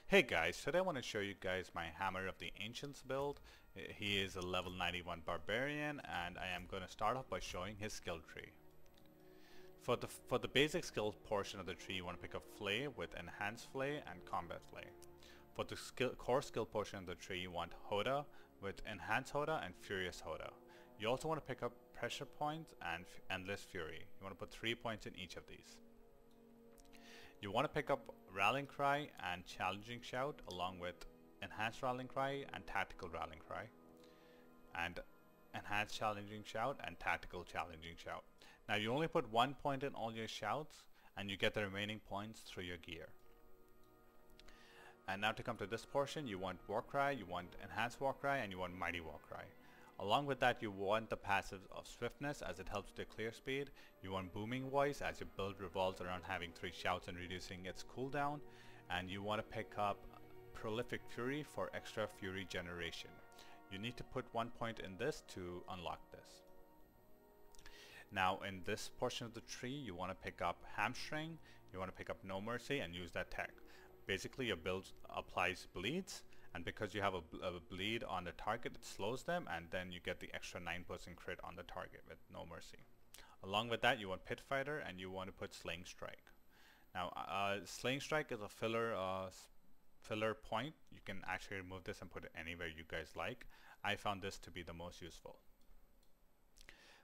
Hey guys, today I want to show you guys my Hammer of the Ancients build. He is a level 91 Barbarian, and I am going to start off by showing his skill tree. For the basic skill portion of the tree, you want to pick up Flay with Enhanced Flay and Combat Flay. For the core skill portion of the tree, you want HoTA with Enhanced HoTA and Furious HoTA. You also want to pick up Pressure Points and Endless Fury. You want to put 3 points in each of these. You want to pick up Rallying Cry and Challenging Shout along with Enhanced Rallying Cry and Tactical Rallying Cry, and Enhanced Challenging Shout and Tactical Challenging Shout. Now you only put 1 point in all your shouts and you get the remaining points through your gear. And now to come to this portion, you want Warcry, you want Enhanced Warcry, and you want Mighty Warcry. Along with that, you want the passive of Swiftness as it helps with clear speed. You want Booming Voice as your build revolves around having 3 shouts and reducing its cooldown. And you want to pick up Prolific Fury for extra fury generation. You need to put 1 point in this to unlock this. Now in this portion of the tree, you want to pick up Hamstring, you want to pick up No Mercy and use that tech. Basically your build applies bleeds, and because you have a bleed on the target, it slows them, and then you get the extra 9% crit on the target with No Mercy. Along with that, you want Pit Fighter and you want to put Slaying Strike. Now Slaying Strike is a filler point. You can actually remove this and put it anywhere you guys like. I found this to be the most useful.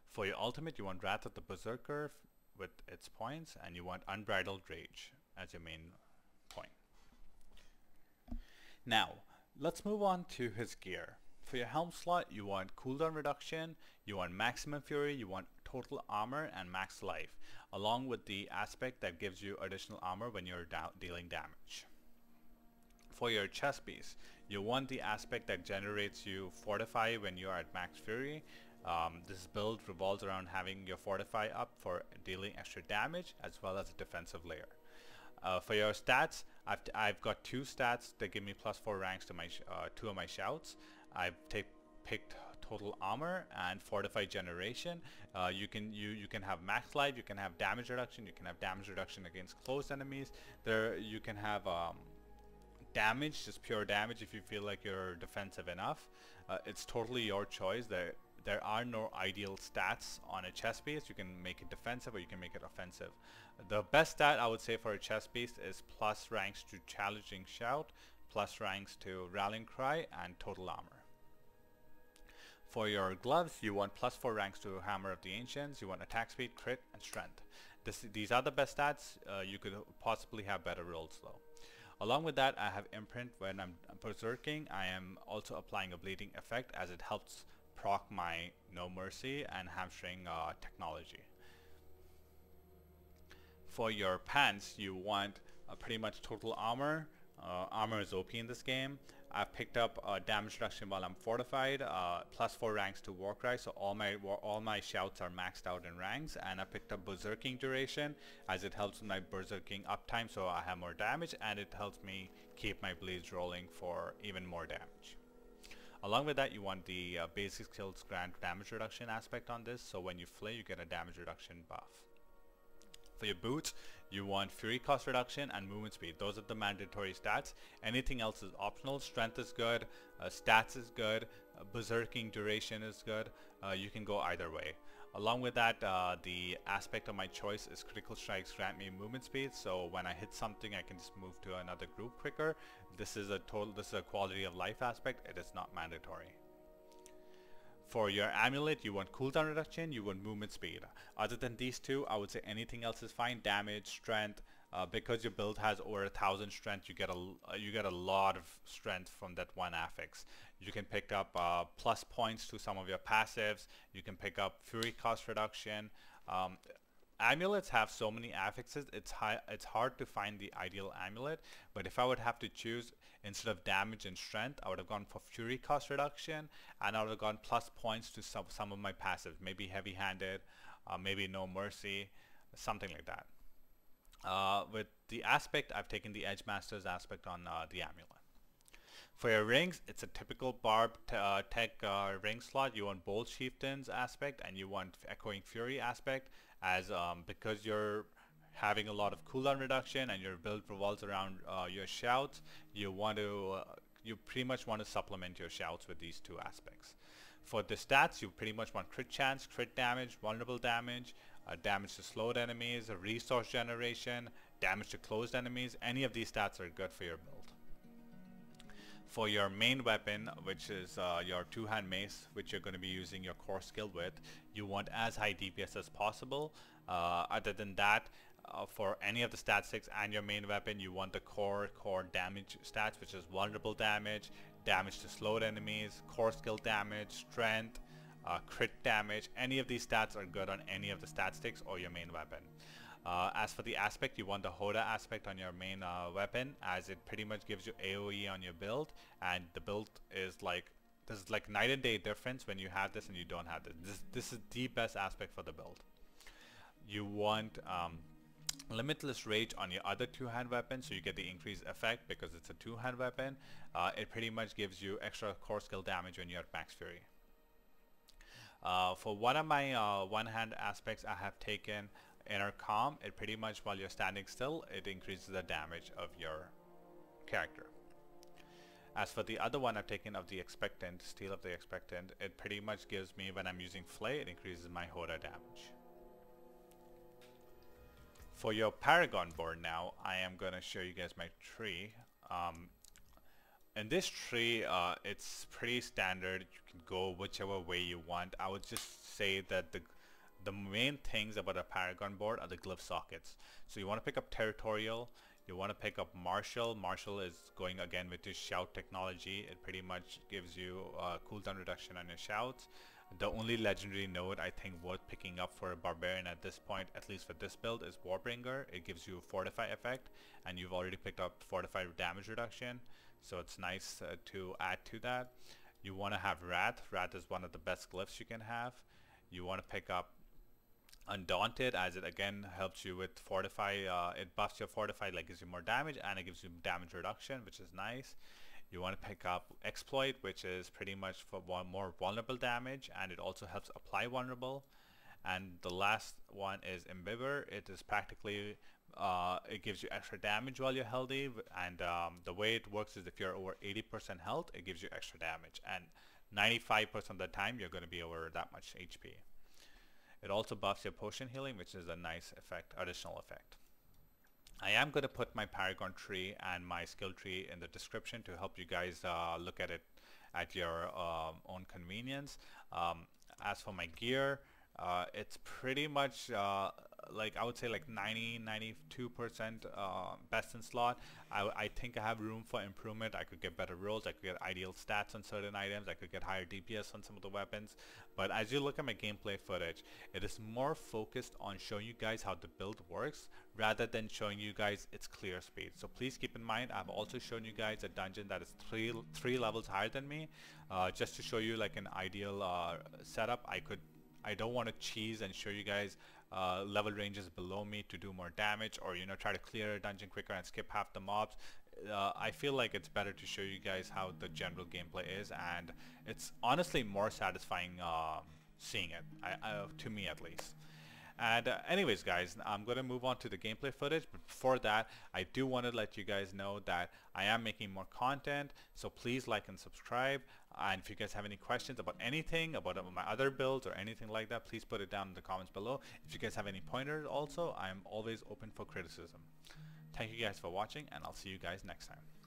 For your ultimate, you want Wrath of the Berserker with its points, and you want Unbridled Rage as your main point. Now let's move on to his gear. For your helm slot, you want cooldown reduction, you want maximum fury, you want total armor and max life, along with the aspect that gives you additional armor when you're dealing damage. For your chest piece, you want the aspect that generates you fortify when you are at max fury. This build revolves around having your fortify up for dealing extra damage as well as a defensive layer. For your stats, I've got 2 stats that give me +4 ranks to my 2 of my shouts. I've picked total armor and fortify generation. You can have max life, you can have damage reduction, you can have damage reduction against close enemies. You can have damage, just pure damage if you feel like you're defensive enough. It's totally your choice. There are no ideal stats on a chest piece. You can make it defensive or you can make it offensive. The best stat I would say for a chest piece is plus ranks to Challenging Shout, plus ranks to Rallying Cry, and total armor. For your gloves, you want +4 ranks to Hammer of the Ancients, you want attack speed, crit, and strength. These are the best stats. You could possibly have better rolls though. Along with that, I have Imprint. When I'm berserking, I am also applying a bleeding effect as it helps proc my No Mercy and Hamstring technology. For your pants, you want pretty much total armor. Armor is OP in this game. I've picked up damage reduction while I'm fortified, +4 ranks to Warcry, so all my shouts are maxed out in ranks, and I picked up Berserking duration as it helps my Berserking uptime, so I have more damage, and it helps me keep my bleeds rolling for even more damage. Along with that, you want the basic skills grant damage reduction aspect on this, so when you flay, you get a damage reduction buff. For your boots, you want fury cost reduction and movement speed. Those are the mandatory stats. Anything else is optional. Strength is good, stats is good, berserking duration is good. You can go either way. Along with that, the aspect of my choice is critical strikes grant me movement speed, so when I hit something I can just move to another group quicker. This is a quality of life aspect. It is not mandatory. For your amulet, you want cooldown reduction, you want movement speed. Other than these two, I would say anything else is fine. Damage, strength, because your build has over 1000 strength, you get a lot of strength from that one affix. You can pick up plus points to some of your passives. You can pick up fury cost reduction. Amulets have so many affixes, it's hard to find the ideal amulet, but if I would have to choose, instead of damage and strength, I would have gone for fury cost reduction, and I would have gone plus points to some of my passives, maybe heavy handed, maybe No Mercy, something like that. With the aspect, I've taken the Edge Masters aspect on the amulet. For your rings, it's a typical barb tech ring slot. You want Bold Chieftain's aspect and you want Echoing Fury aspect, as because your having a lot of cooldown reduction and your build revolves around your shouts, you want to you pretty much want to supplement your shouts with these two aspects. For the stats, you pretty much want crit chance, crit damage, vulnerable damage, damage to slowed enemies, resource generation, damage to closed enemies. Any of these stats are good for your build. For your main weapon, which is your two-hand mace, which you're going to be using your core skill with, you want as high DPS as possible. Other than that, for any of the statistics and your main weapon, you want the core damage stats, which is vulnerable damage, damage to slowed enemies, core skill damage, strength, crit damage. Any of these stats are good on any of the statistics or your main weapon. As for the aspect, you want the HoTA aspect on your main weapon, as it pretty much gives you AoE on your build, and the build is like, there's like night and day difference when you have this and you don't have this. This is the best aspect for the build. You want limitless rage on your other two-hand weapon, so you get the increased effect because it's a two-hand weapon. It pretty much gives you extra core skill damage when you're at max fury. For one of my one-hand aspects, I have taken inner calm. It pretty much, while you're standing still, it increases the damage of your character. As for the other one I've taken of the expectant, steal of the expectant, it pretty much gives me, when I'm using flay, it increases my HoTA damage. For your Paragon board now, I am going to show you guys my tree. In this tree, it's pretty standard. You can go whichever way you want. I would just say that the main things about a Paragon board are the glyph sockets. So you want to pick up Territorial, you want to pick up Martial. Martial is going again with your shout technology. It pretty much gives you cooldown reduction on your shouts. The only legendary node I think worth picking up for a Barbarian at this point, at least for this build, is Warbringer. It gives you Fortify effect, and you've already picked up Fortify damage reduction, so it's nice to add to that. You want to have Wrath. Wrath is one of the best glyphs you can have. You want to pick up Undaunted, as it again helps you with Fortify. It buffs your Fortify, like gives you more damage, and it gives you damage reduction, which is nice. You want to pick up Exploit, which is pretty much for more vulnerable damage, and it also helps apply vulnerable. And the last one is Imbiber. It is practically, it gives you extra damage while you're healthy, and the way it works is if you're over 80% health, it gives you extra damage, and 95% of the time you're going to be over that much HP. It also buffs your potion healing, which is a nice effect, additional effect. I am going to put my Paragon tree and my skill tree in the description to help you guys look at it at your own convenience. As for my gear, it's pretty much like I would say like 92% best in slot. I think I have room for improvement. I could get better rolls, I could get ideal stats on certain items, I could get higher DPS on some of the weapons. But as you look at my gameplay footage, it is more focused on showing you guys how the build works rather than showing you guys its clear speed. So please keep in mind, I've also shown you guys a dungeon that is three levels higher than me, just to show you like an ideal setup. I don't want to cheese and show you guys level ranges below me to do more damage, or try to clear a dungeon quicker and skip half the mobs. I feel like it's better to show you guys how the general gameplay is, and it's honestly more satisfying seeing it, to me at least. And anyways guys, I'm going to move on to the gameplay footage, but before that I do want to let you guys know that I am making more content, so please like and subscribe. And if you guys have any questions about anything, about my other builds or anything like that, please put it down in the comments below. If you guys have any pointers also, I'm always open for criticism. Thank you guys for watching, and I'll see you guys next time.